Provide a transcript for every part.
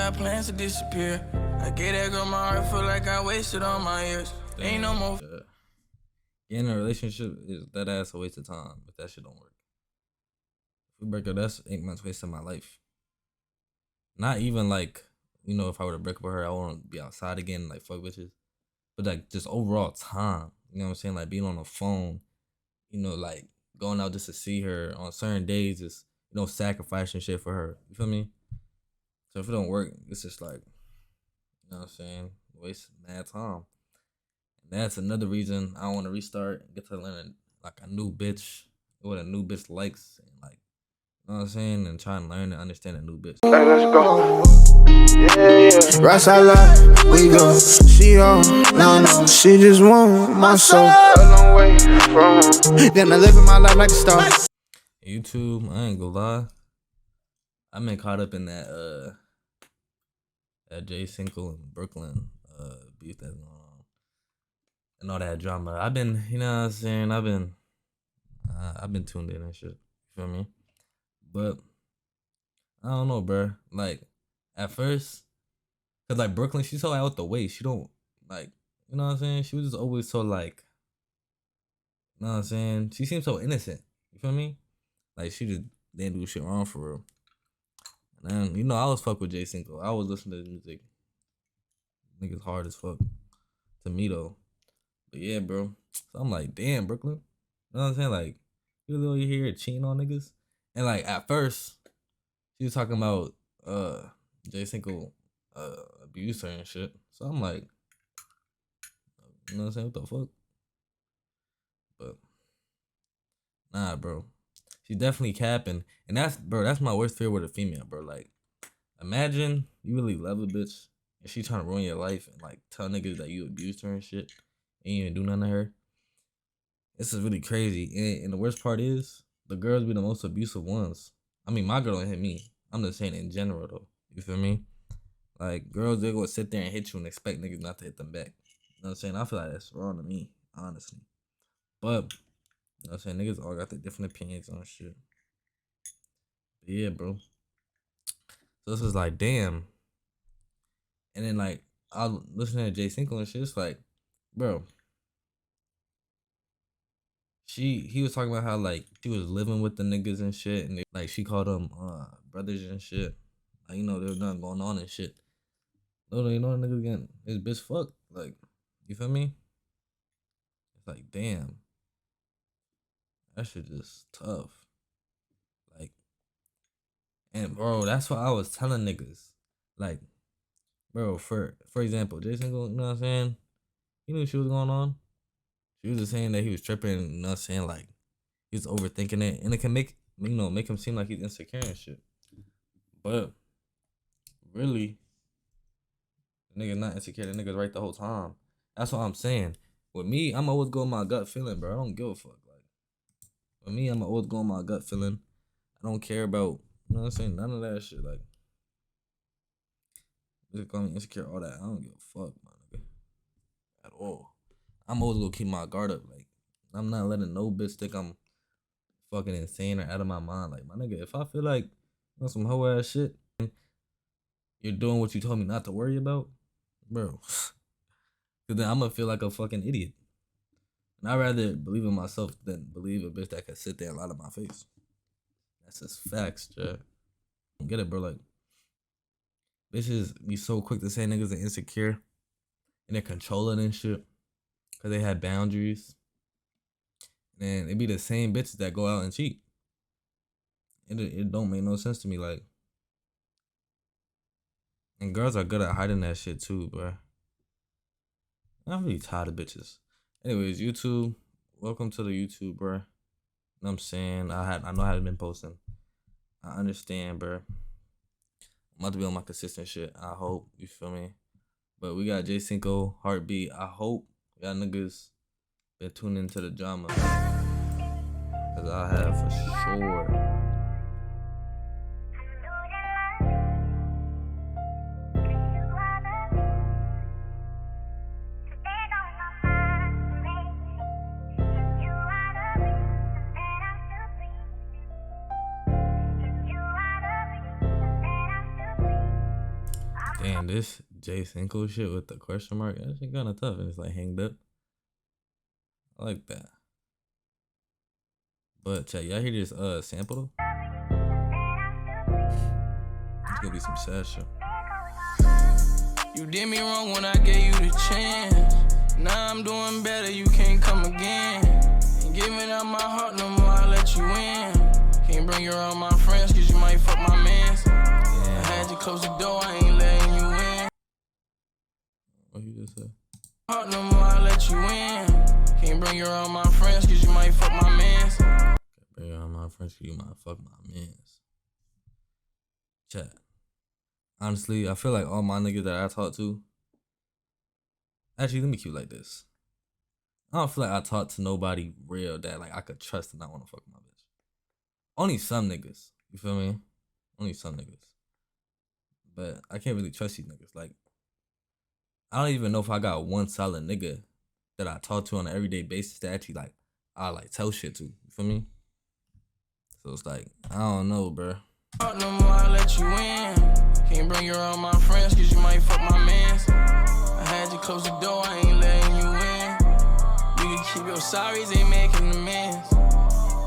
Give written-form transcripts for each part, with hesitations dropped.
got plans to disappear. I gave that girl my heart, feel like I wasted all my years. Ain't no more. Getting in a relationship is that ass a waste of time if that shit don't work. If we break up, that's 8 months wasting my life. Not even like, you know, if I were to break up with her, I want to be outside again, like fuck bitches. But like just overall time, you know what I'm saying? Like being on the phone, you know, like going out just to see her on certain days is, you know, sacrificing shit for her. You feel me? So if it don't work, it's just like, you know what I'm saying? Waste mad time. And that's another reason I want to restart and get to learn like a new bitch, what a new bitch likes, and like, you know what I'm saying? And try and learn and understand a new bitch. Hey, let's go. Yeah. Right side life, we go. She on, no, she just want my soul. A long way from home. Then I living my life like a star. YouTube, I ain't gonna lie. I've been caught up in that Jay Single and Brooklyn beef that's going on and all that drama. I've been, you know what I'm saying? I've been tuned in and shit. You feel me? But I don't know, bro. Like at first, cause like Brooklyn, she's so out the way. She don't like, you know what I'm saying? She was just always so like, you know what I'm saying? She seems so innocent. You feel me? Like she just didn't do shit wrong for real. And you know, I was fuck with Jay Cinco. I was listening to his music. Niggas hard as fuck to me though. But yeah, bro. So I'm like, damn, Brooklyn. You know what I'm saying? Like, you over here cheating on niggas. And like at first, she was talking about Jay Cinco abused her and shit. So I'm like, you know what I'm saying? What the fuck? But nah, bro. She's definitely capping. And that's, bro, that's my worst fear with a female, bro. Like, imagine you really love a bitch and she trying to ruin your life and like tell niggas that you abused her and shit. And you didn't do nothing to her. This is really crazy. And the worst part is, the girls be the most abusive ones. I mean, my girl don't hit me. I'm just saying in general though. You feel me? Like, girls, they gonna sit there and hit you and expect niggas not to hit them back. You know what I'm saying? I feel like that's wrong to me, honestly. But, you know what I'm saying? Niggas all got their different opinions on shit. But yeah, bro. So this is like, damn. And then, like, I was listening to Jay Cinco and shit. It's like, bro. He was talking about how, like, she was living with the niggas and shit. And, like, she called them brothers and shit. Like, you know, there was nothing going on and shit. No, you know, the niggas getting his bitch fucked. Like, you feel me? It's like, damn. That shit just tough. Like, and bro, that's what I was telling niggas. Like, bro, for example, Jason, you know what I'm saying? He knew she was going on. She was just saying that he was tripping, you know what I'm saying? Like, he's overthinking it. And it can make, you know, make him seem like he's insecure and shit. But, really, the nigga not insecure. The nigga's right the whole time. That's what I'm saying. With me, I'm always going my gut feeling, bro. I don't give a fuck. Like, with me, I'm always going my gut feeling. I don't care about, you know what I'm saying? None of that shit. Like, just call me insecure, all that. I don't give a fuck, my nigga. At all. I'm always gonna keep my guard up. Like, I'm not letting no bitch think I'm fucking insane or out of my mind. Like, my nigga, if I feel like on some hoe ass shit, you're doing what you told me not to worry about, bro. Cause then I'm gonna feel like a fucking idiot. And I'd rather believe in myself than believe a bitch that could sit there and lie to my face. That's just facts, Jay. Don't get it, bro. Like, bitches be so quick to say niggas are insecure and they're controlling and shit because they had boundaries. And it be the same bitches that go out and cheat. It don't make no sense to me. Like, and girls are good at hiding that shit too, bro. I'm really tired of bitches. Anyways, YouTube, welcome to the YouTube, bro. You know what I'm saying? I know I haven't been posting. I understand, bro. I'm about to be on my consistent shit. I hope, you feel me? But we got Jay Cinco, Heartbeat. I hope y'all niggas been tuning into the drama. Cause I have for sure. Damn, this J Cinco shit with the question mark, that shit kinda tough and it's like hanged up. I like that. But check, y'all hear this sample though? It's gonna be some sad shit. You did me wrong when I gave you the chance. Now I'm doing better, you can't come again. Ain't giving up my heart no more, I let you in. Can't bring you around my friends, cause you might fuck my mans. I had to close the door, I ain't letting you in. What you just said? Heart no more, I let you in. Can't bring you around my friends, cause you might fuck my mans. Can't bring you around my friends, cause you might fuck my mans. Chat. Honestly, I feel like all my niggas that I talk to. Actually, let me keep it like this. I don't feel like I talk to nobody real that like I could trust and not want to fuck my bitch. Only some niggas. You feel me? Only some niggas. But I can't really trust these niggas. Like, I don't even know if I got one solid nigga that I talk to on an everyday basis that actually like I like tell shit to. You feel me? So it's like, I don't know, bro. No more, I let you in. Can't bring you around my friends, cause you might fuck my mans. I had to close the door, I ain't letting you in. You can keep your sorries, ain't making amends.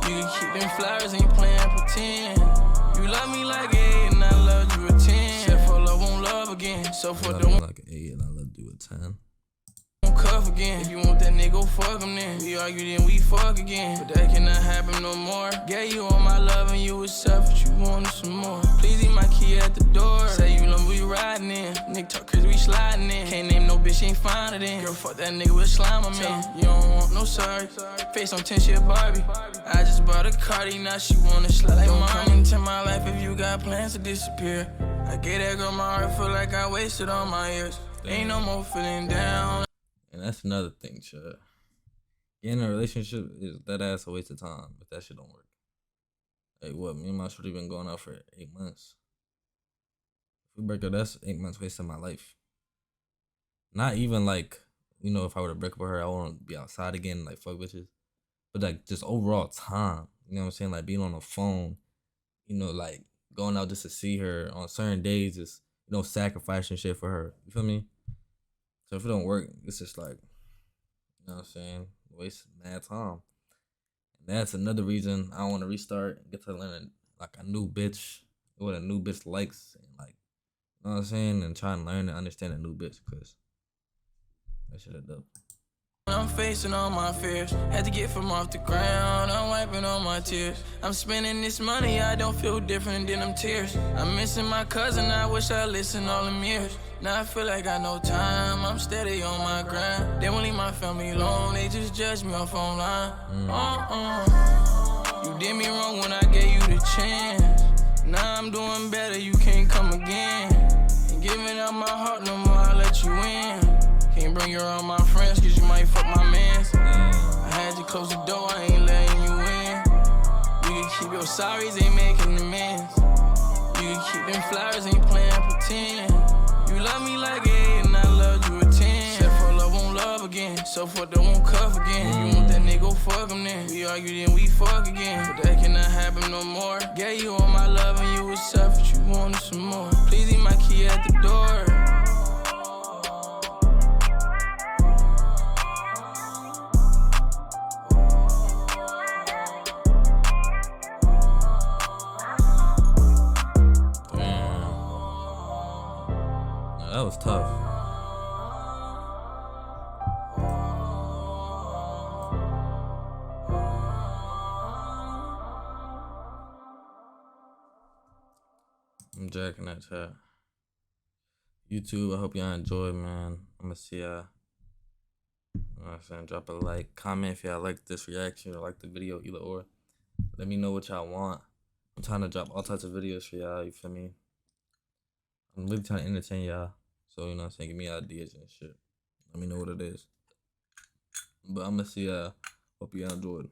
You can keep them flowers, ain't playing pretend. You love me like 8 and I love you a 10. Said for love, won't love again. So for the one like an 8 and I love you a 10. Cuff again. If you want that nigga, go fuck him then. We argue, then we fuck again. But that cannot happen no more. Gave you all my love and you was selfish, you wanted some more. Please leave my key at the door. Say you love we riding in. Nigga talk cause we sliding in. Can't name no bitch, ain't find it in. Girl, fuck that nigga with slime, I'm in. You don't want no sorry. Face on 10 shit Barbie. I just bought a Cardi, now she wanna slide like Don't come into my life if you got plans to disappear. I gave that girl my heart, feel like I wasted all my years. Ain't no more feeling down. And that's another thing, shit. Getting in a relationship is that ass a waste of time if that shit don't work. Like what? Me and my shorty been going out for 8 months. If we break up, that's 8 months wasting my life. Not even like, you know, if I were to break up with her, I want to be outside again, like fuck bitches. But like just overall time. You know what I'm saying? Like being on the phone, you know, like going out just to see her on certain days is, you know, sacrificing shit for her. You feel me? So if it don't work, it's just like, you know what I'm saying, waste mad time. And that's another reason I want to restart and get to learn like a new bitch, what a new bitch likes, and like, you know what I'm saying, and try and learn and understand a new bitch, cause that shit is dope. I'm facing all my fears. Had to get from off the ground. I'm wiping all my tears. I'm spending this money, I don't feel different than them tears. I'm missing my cousin, I wish I listened all them years. Now I feel like I no time, I'm steady on my grind. They won't leave my family alone, they just judge me off online. You did me wrong when I gave you the chance. Now I'm doing better, you can't come again. Ain't giving up my heart no more, I let you in. Can't bring you around my friends, cause you might fuck my mans. I had to close the door, I ain't letting you in. You can keep your sorries, ain't making amends. You can keep them flowers, ain't playing pretend. You love me like 8 and I love you a 10. Said for love, won't love again. So for the won't cuff again. If you want that nigga, go fuck him then. We argue, then we fuck again. But that cannot happen no more. Gave you all my love and you was selfish, you wanted some more. Please leave my key at the door. That was tough. I'm jacking that chat. YouTube, I hope y'all enjoy, man. I'm gonna see y'all. You know what I'm saying? Drop a like, comment if y'all like this reaction or like the video, either or. Let me know what y'all want. I'm trying to drop all types of videos for y'all, you feel me? I'm really trying to entertain y'all. So, you know what I'm saying? Give me ideas and shit. Let me know what it is. But I'm gonna see y'all. Hope y'all enjoyed.